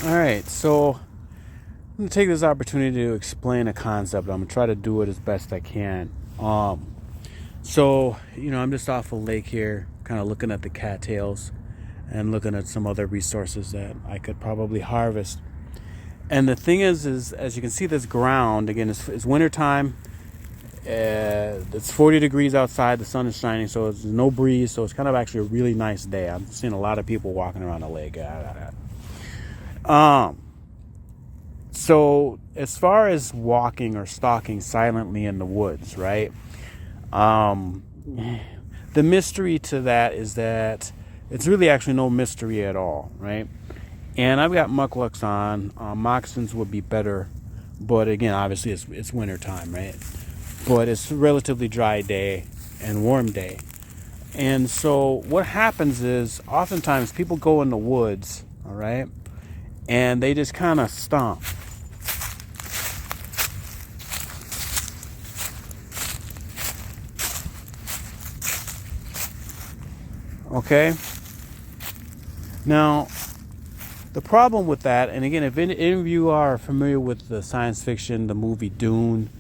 All right, so I'm going to take this opportunity to explain a concept. I'm going to try to do it as best I can. I'm just off a lake here, kind of looking at the cattails and looking at some other resources that I could probably harvest. And the thing is as you can see, this ground, again, it's wintertime. It's 40 degrees outside. The sun is shining, so it's no breeze. So it's kind of actually a really nice day. I'm seeing a lot of people walking around the lake. So as far as walking or stalking silently in the woods, right? The mystery to that is that it's really actually no mystery at all, right? And I've got mucklucks on. Moccasins would be better, but again, obviously it's winter time, right? But it's a relatively dry day and warm day. And so what happens is oftentimes people go in the woods, all right, and they just kind of stomp. Okay? Now, the problem with that, and again, if any of you are familiar with the science fiction, the movie Dune,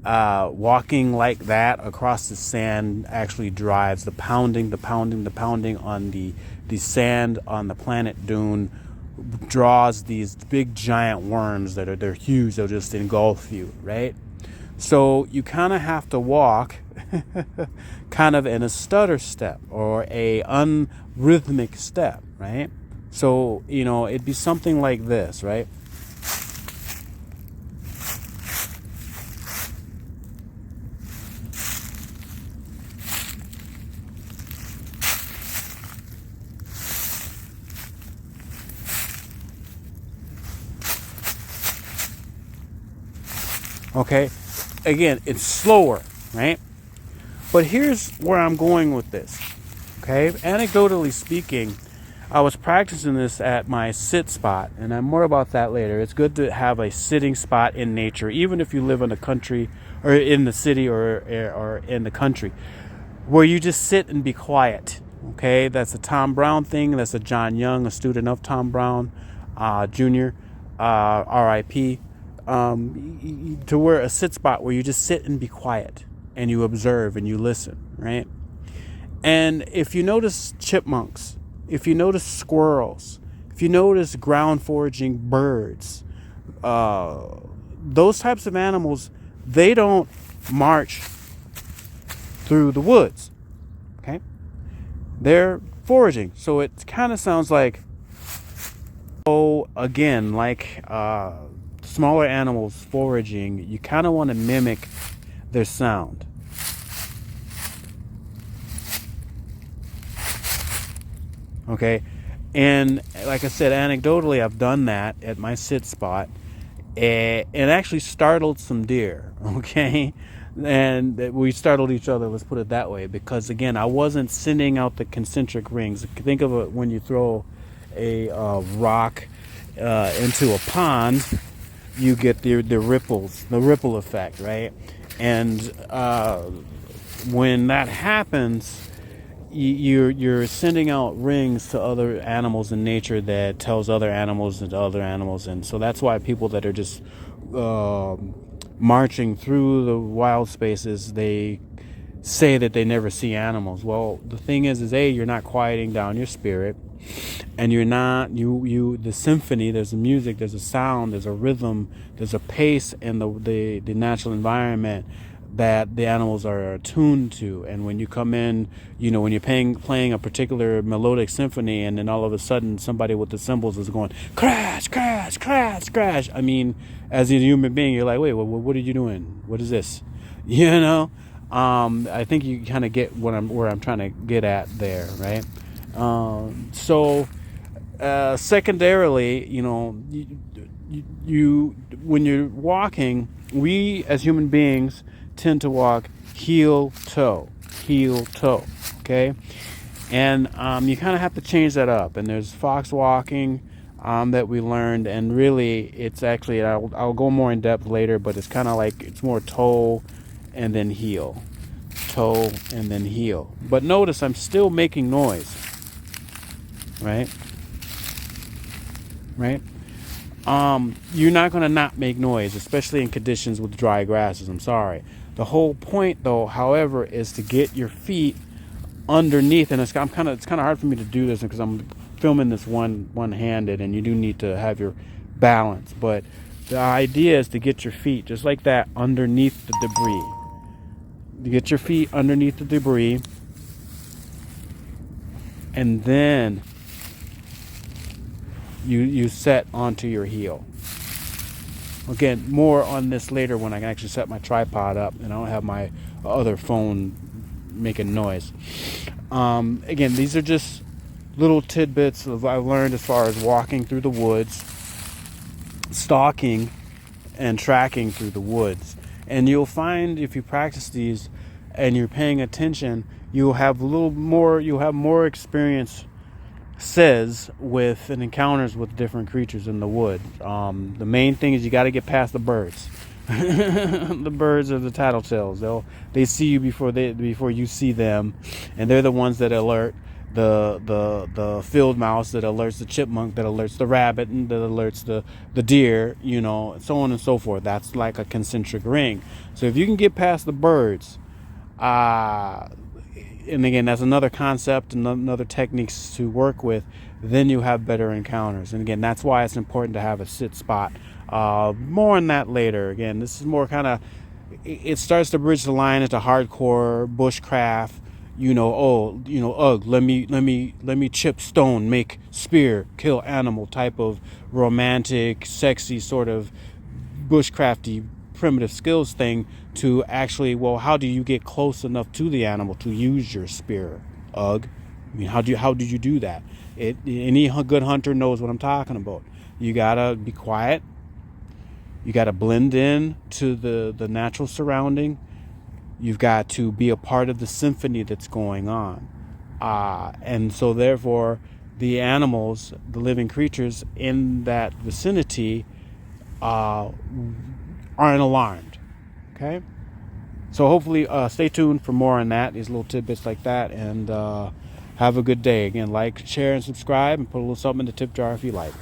walking like that across the sand actually drives the pounding on the sand on the planet Dune, draws these big giant worms they're huge. They'll just engulf you, right? So you kind of have to walk kind of in a stutter step or a unrhythmic step, right? So, it'd be something like this, right? Okay, again, it's slower, right? But here's where I'm going with this. Okay, anecdotally speaking, I was practicing this at my sit spot, and I'm more about that later. It's good to have a sitting spot in nature, even if you live in the country or in the city or in the country, where you just sit and be quiet. Okay, that's a Tom Brown thing. That's a John Young, a student of Tom Brown, Jr., R.I.P., to where a sit spot where you just sit and be quiet and you observe and you listen, right? And if you notice chipmunks, if you notice squirrels, if you notice ground foraging birds, those types of animals, they don't march through the woods, okay? They're foraging. So it kind of sounds like, smaller animals foraging, you kind of want to mimic their sound. Okay, and like I said, anecdotally, I've done that at my sit spot, and actually startled some deer. Okay, and we startled each other. Let's put it that way, because again, I wasn't sending out the concentric rings. Think of it when you throw a rock into a pond, you get the ripples, the ripple effect, right? And when that happens, you're sending out rings to other animals in nature that tells other animals and other animals. And so that's why people that are just marching through the wild spaces, they say that they never see animals. Well, the thing is you're not quieting down your spirit, and you're not the symphony. There's a music, there's a sound, there's a rhythm, there's a pace in the natural environment that the animals are attuned to. And when you come in, when you're playing a particular melodic symphony, and then all of a sudden somebody with the cymbals is going crash, crash, crash, crash. I mean, as a human being, you're like, wait, what are you doing? What is this? I think you kind of get where I'm trying to get at there, right? Secondarily, you when you're walking, we as human beings tend to walk heel toe, okay? And you kind of have to change that up. And there's fox walking that we learned, and really it's actually, I'll go more in depth later, but it's kind of like, it's more toe and then heel, toe and then heel. But notice I'm still making noise, right? you're not going to not make noise, especially in conditions with dry grasses. I'm sorry. The whole point, though, however, is to get your feet underneath, and it's kind of hard for me to do this because I'm filming this one-handed, and you do need to have your balance. But the idea is to get your feet just like that underneath the debris. You get your feet underneath the debris, and then you set onto your heel. Again, more on this later when I can actually set my tripod up and I don't have my other phone making noise. Again, these are just little tidbits of I've learned as far as walking through the woods, stalking, and tracking through the woods. And you'll find if you practice these and you're paying attention, you'll have more experience with and encounters with different creatures in the woods. The main thing is you got to get past the birds. The birds are the tattletales. They see you before you see them, and they're the ones that alert the field mouse, that alerts the chipmunk, that alerts the rabbit, and that alerts the deer, so on and so forth. That's like a concentric ring. So if you can get past the birds, and again, that's another concept and another techniques to work with, then you have better encounters. And again, that's why it's important to have a sit spot. More on that later. Again, this is more kind of, it starts to bridge the line into hardcore bushcraft, let me chip stone, make spear, kill animal type of romantic, sexy sort of bushcrafty primitive skills thing, to actually, well, how do you get close enough to the animal to use your spear? I mean, how did you do that? Any good hunter knows what I'm talking about. You gotta be quiet. You gotta blend in to the natural surrounding. You've got to be a part of the symphony that's going on. And so therefore, the animals, the living creatures in that vicinity aren't alarmed. Okay? So hopefully stay tuned for more on that, these little tidbits like that, and have a good day. Again, like, share, and subscribe, and put a little something in the tip jar if you like.